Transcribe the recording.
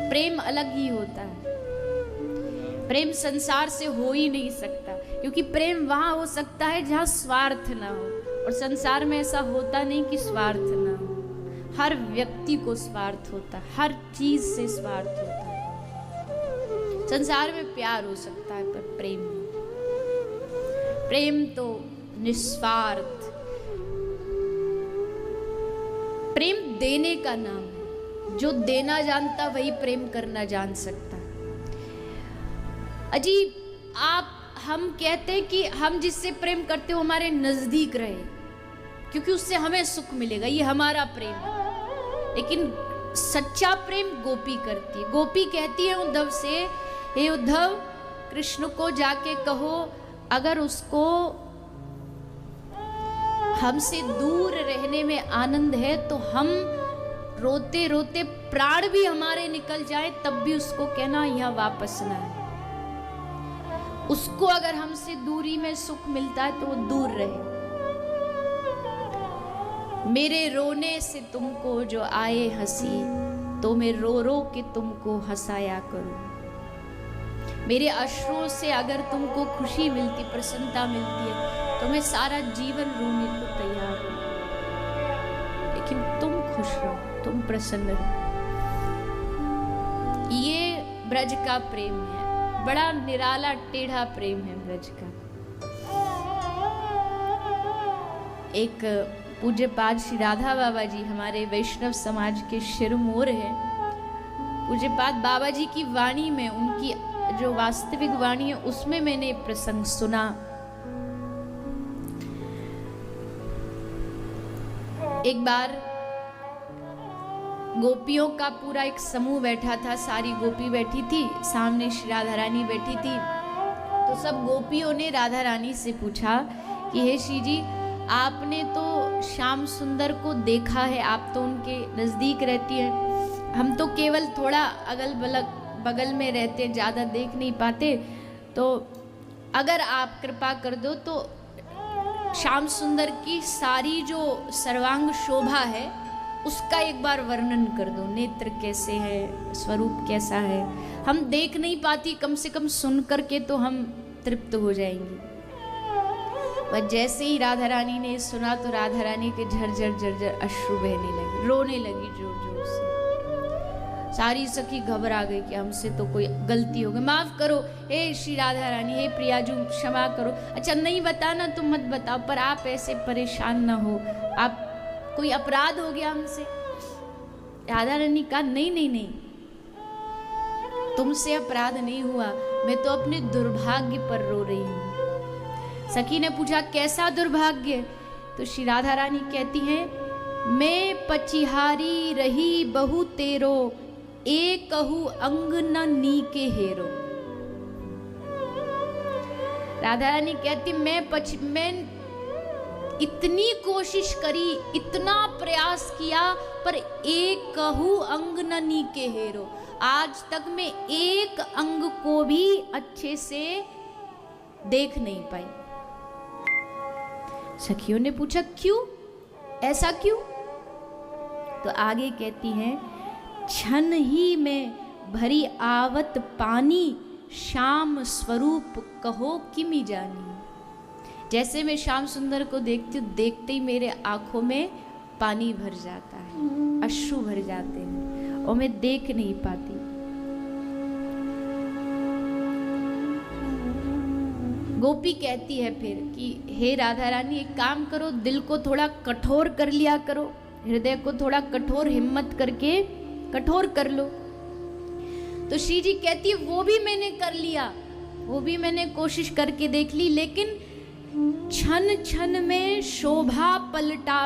प्रेम अलग ही होता है। प्रेम संसार से हो ही नहीं सकता, क्योंकि प्रेम वहां हो सकता है जहां स्वार्थ ना हो, और संसार में ऐसा होता नहीं कि स्वार्थ ना हो। हर व्यक्ति को स्वार्थ होता है, हर चीज से स्वार्थ होता है। संसार में प्यार हो सकता है पर प्रेम नहीं। प्रेम तो निस्वार्थ, प्रेम देने का नाम है। जो देना जानता वही प्रेम करना जान सकता है। अजीब, हम कहते हैं कि हम जिससे प्रेम करते हो हमारे नजदीक रहे, क्योंकि उससे हमें सुख मिलेगा, ये हमारा प्रेम है। लेकिन सच्चा प्रेम गोपी करती है। गोपी कहती है उद्धव से, हे उद्धव, कृष्ण को जाके कहो अगर उसको हमसे दूर रहने में आनंद है तो हम रोते रोते प्राण भी हमारे निकल जाए तब भी उसको कहना यहाँ वापस ना है। उसको अगर हमसे दूरी में सुख मिलता है तो वो दूर रहे। मेरे रोने से तुमको जो आए हंसी, तो मैं रो रो के तुमको हंसाया करूं। मेरे अश्रों से अगर तुमको खुशी मिलती, प्रसन्नता मिलती है, तो मैं सारा जीवन रोने को तैयार हूं। लेकिन तुम खुश रहो, तुम प्रसन्न रहो। ये ब्रज का प्रेम है, बड़ा निराला टेढ़ा प्रेम है ब्रज का। एक पूज्य पाद श्री राधा बाबा जी हमारे वैष्णव समाज के शिरमोर हैं। पूज्य पाद बाबा जी की वाणी में, उनकी जो वास्तविक वाणी है उसमें मैंने प्रसंग सुना। एक बार गोपियों का पूरा एक समूह बैठा था, सारी गोपी बैठी थी, सामने श्री राधा रानी बैठी थी। तो सब गोपियों ने राधा रानी से पूछा कि हे श्री जी, आपने तो श्याम सुंदर को देखा है, आप तो उनके नजदीक रहती हैं, हम तो केवल थोड़ा अगल बगल में रहते, ज़्यादा देख नहीं पाते, तो अगर आप कृपा कर दो तो श्याम सुंदर की सारी जो सर्वांग शोभा है उसका एक बार वर्णन कर दो। नेत्र कैसे है, स्वरूप कैसा है, हम देख नहीं पाती, कम से कम सुन करके तो हम तृप्त हो जाएंगे। वह जैसे ही राधा रानी ने सुना तो राधा रानी के झरझर झरझर अश्रु बहने लगे, रोने लगी जोर जोर से। सारी सखी घबरा गई कि हमसे तो कोई गलती हो गई, माफ करो हे श्री राधा रानी, हे प्रियाजू क्षमा करो। अच्छा नहीं बताना तो मत बताओ, पर आप ऐसे परेशान ना हो, आप कोई अपराध हो गया हमसे। राधा रानी कहा नहीं नहीं नहीं, तुमसे अपराध नहीं हुआ, मैं तो अपने दुर्भाग्य पर रो रही हूँ। सखी ने पूछा कैसा दुर्भाग्य? तो श्री राधा रानी कहती हैं, मैं पचिहारी रही बहु तेरो, एक कहू अंग न नीके हेरो। राधा रानी कहती मैं इतनी कोशिश करी, इतना प्रयास किया, पर एक कहू अंग न नीके हेरो, आज तक मैं एक अंग को भी अच्छे से देख नहीं पाई। सखियों ने पूछा क्यों, ऐसा क्यों? तो आगे कहती हैं, क्षण ही में भरी आवत पानी, श्याम स्वरूप कहो किमि जानी। जैसे मैं श्याम सुंदर को देखती हूँ, देखते ही मेरे आंखों में पानी भर जाता है, अश्रु भर जाते हैं और मैं देख नहीं पाती। गोपी कहती है फिर कि हे राधा रानी, एक काम करो, दिल को थोड़ा कठोर कर लिया करो, हृदय को थोड़ा कठोर हिम्मत करके कठोर कर लो। तो श्री जी कहती है वो भी मैंने कर लिया, वो भी मैंने कोशिश करके देख ली, लेकिन क्षण क्षण में शोभा पलटा